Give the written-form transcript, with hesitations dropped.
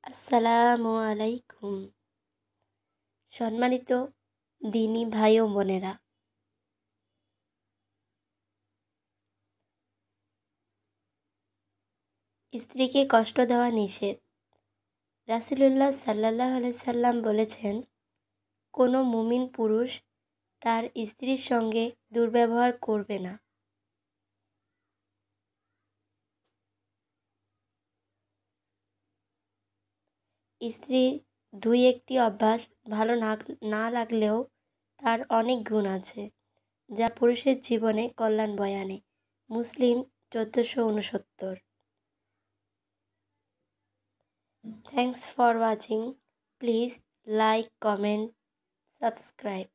আসসালামু আলাইকুম। সম্মানিত দিনী ভাই ও বোনেরা, স্ত্রীকে কষ্ট দেওয়া নিষেধ। রাসূলুল্লাহ সাল্লাল্লাহু আলাইহি সাল্লাম বলেছেন, কোনো মুমিন পুরুষ তার স্ত্রীর সঙ্গে দুর্ব্যবহার করবে না। স্ত্রীর একটি অভ্যাস ভালো না লাগলেও তার অনেক গুণ আছে, যা পুরুষের জীবনে কল্যাণ বয়ে আনে। মুসলিম 1469। Thanks for watching. Please like, comment, subscribe.